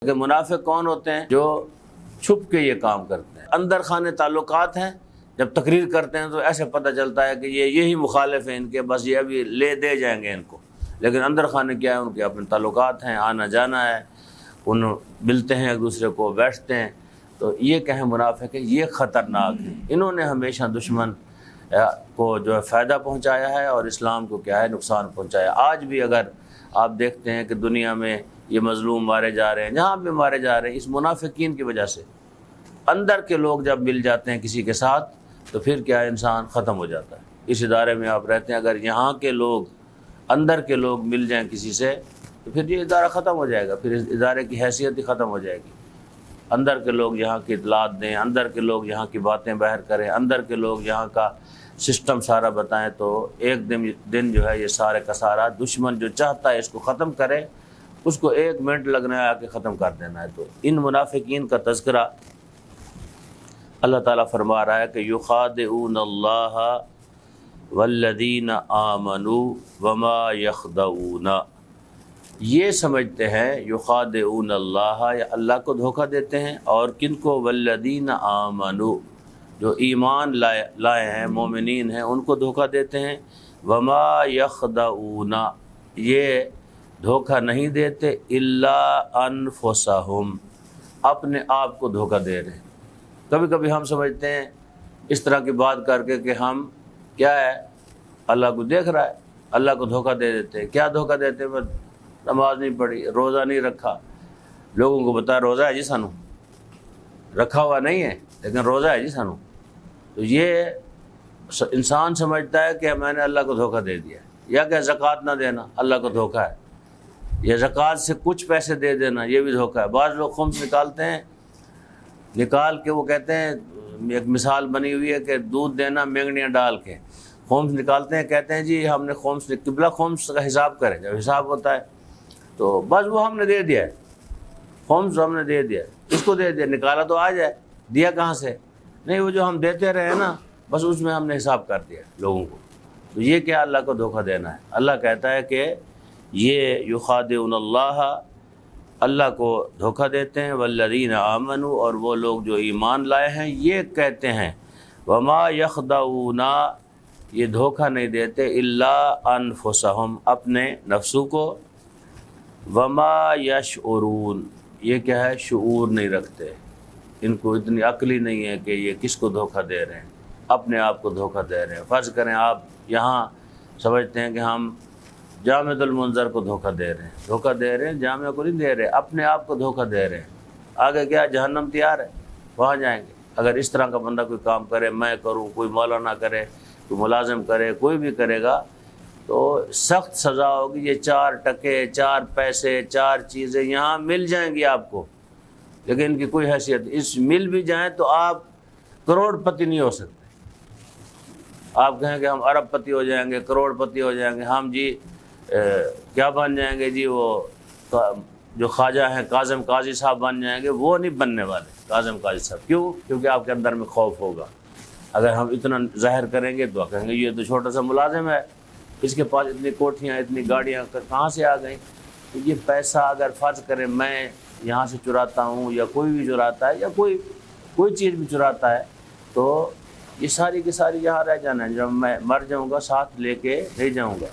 کہ منافق کون ہوتے ہیں؟ جو چھپ کے یہ کام کرتے ہیں، اندر خانے تعلقات ہیں، جب تقریر کرتے ہیں تو ایسے پتہ چلتا ہے کہ یہی مخالف ہیں ان کے، بس یہ ابھی لے دے جائیں گے ان کو، لیکن اندر خانے کیا ہے؟ ان کے اپنے تعلقات ہیں، آنا جانا ہے، ان ملتے ہیں ایک دوسرے کو، بیٹھتے ہیں۔ تو یہ کہیں منافق ہے، یہ خطرناک ہے۔ انہوں نے ہمیشہ دشمن کو جو ہے فائدہ پہنچایا ہے اور اسلام کو کیا ہے؟ نقصان پہنچایا۔ آج بھی اگر آپ دیکھتے ہیں کہ دنیا میں یہ مظلوم مارے جا رہے ہیں، جہاں بھی مارے جا رہے ہیں، اس منافقین کی وجہ سے۔ اندر کے لوگ جب مل جاتے ہیں کسی کے ساتھ تو پھر کیا انسان ختم ہو جاتا ہے۔ اس ادارے میں آپ رہتے ہیں، اگر یہاں کے لوگ، اندر کے لوگ مل جائیں کسی سے تو پھر یہ ادارہ ختم ہو جائے گا، پھر اس ادارے کی حیثیت ہی ختم ہو جائے گی۔ اندر کے لوگ یہاں کی اطلاعات دیں، اندر کے لوگ یہاں کی باتیں باہر کریں، اندر کے لوگ یہاں کا سسٹم سارا بتائیں، تو ایک دن جو ہے یہ سارے کا سارا دشمن جو چاہتا ہے اس کو ختم کرے، اس کو 1 منٹ لگنا ہے آ کے ختم کر دینا ہے۔ تو ان منافقین کا تذکرہ اللہ تعالیٰ فرما رہا ہے کہ یخادعون اللہ والذین آمنوا وما یخدعون، یہ سمجھتے ہیں یخادعون اللہ، یا اللہ کو دھوکہ دیتے ہیں، اور کن کو؟ والذین آمنوا، جو ایمان لائے ہیں، مومنین ہیں، ان کو دھوکہ دیتے ہیں۔ وما یخدعون، یہ دھوکہ نہیں دیتے، الا انفسہم، اپنے آپ کو دھوکہ دے رہے ہیں۔ کبھی کبھی ہم سمجھتے ہیں اس طرح کی بات کر کے کہ ہم کیا ہے؟ اللہ کو دیکھ رہا ہے، اللہ کو دھوکہ دے دیتے ہیں۔ کیا دھوکہ دیتے ہیں؟ نماز نہیں پڑھی، روزہ نہیں رکھا، لوگوں کو بتا روزہ ہے جی سانو، رکھا ہوا نہیں ہے لیکن روزہ ہے جی سانو۔ تو یہ انسان سمجھتا ہے کہ میں نے اللہ کو دھوکہ دے دیا، یا کہ زکوٰۃ نہ دینا اللہ کو دھوکہ ہے، یا زکوٰۃ سے کچھ پیسے دے دینا یہ بھی دھوکہ ہے۔ بعض لوگ خمس نکالتے ہیں، نکال کے وہ کہتے ہیں، ایک مثال بنی ہوئی ہے کہ دودھ دینا مینگنیاں ڈال کے، خمس نکالتے ہیں، کہتے ہیں جی ہم نے خمس، قبلہ خمس کا حساب کریں، جب حساب ہوتا ہے تو بس وہ ہم نے دے دیا ہے، خمس ہم نے دے دیا، اس کو دے دیا، نکالا تو آ جائے، دیا کہاں سے؟ نہیں، وہ جو ہم دیتے رہے نا بس اس میں ہم نے حساب کر دیا لوگوں کو۔ تو یہ کیا اللہ کو دھوکہ دینا ہے؟ اللہ کہتا ہے کہ یہ یخادعون اللہ، اللہ کو دھوکہ دیتے ہیں، والذین آمنوا، اور وہ لوگ جو ایمان لائے ہیں یہ کہتے ہیں، وما یخدعون، یہ دھوکہ نہیں دیتے، الا انفسہم، اپنے نفسوں کو، وما یشعرون، یہ کیا ہے؟ شعور نہیں رکھتے، ان کو اتنی عقل ہی نہیں ہے کہ یہ کس کو دھوکہ دے رہے ہیں، اپنے آپ کو دھوکہ دے رہے ہیں۔ فرض کریں آپ یہاں سمجھتے ہیں کہ ہم جامع المنظر کو دھوکہ دے رہے ہیں، دھوکہ دے رہے ہیں، جامعہ کو نہیں دے رہے، اپنے آپ کو دھوکہ دے رہے ہیں۔ آگے کیا؟ جہنم تیار ہے، وہاں جائیں گے۔ اگر اس طرح کا بندہ کوئی کام کرے، میں کروں، کوئی مولانا کرے، کوئی ملازم کرے، کوئی بھی کرے گا تو سخت سزا ہوگی۔ یہ 4 ٹکے، 4 پیسے، 4 چیزیں یہاں مل جائیں گی آپ کو، لیکن ان کی کوئی حیثیت، اس مل بھی جائیں تو آپ کروڑ پتی نہیں ہو سکتے۔ آپ کہیں کہ ہم ارب پتی ہو جائیں گے، کروڑ پتی ہو جائیں گے، ہم جی کیا بن جائیں گے جی، وہ جو خواجہ ہیں کاظم قاضی صاحب بن جائیں گے، وہ نہیں بننے والے کاظم قاضی صاحب۔ کیوں؟ کیونکہ آپ کے اندر میں خوف ہوگا۔ اگر ہم اتنا ظاہر کریں گے تو کہیں گے یہ تو چھوٹا سا ملازم ہے، اس کے پاس اتنی کوٹھیاں، اتنی گاڑیاں کہاں سے آ گئیں؟ تو یہ پیسہ اگر فرض کریں میں یہاں سے چراتا ہوں، یا کوئی بھی چراتا ہے، یا کوئی چیز بھی چراتا ہے، تو یہ ساری کی ساری یہاں رہ جانا ہے، جب میں مر جاؤں گا ساتھ لے کے نہیں جاؤں گا۔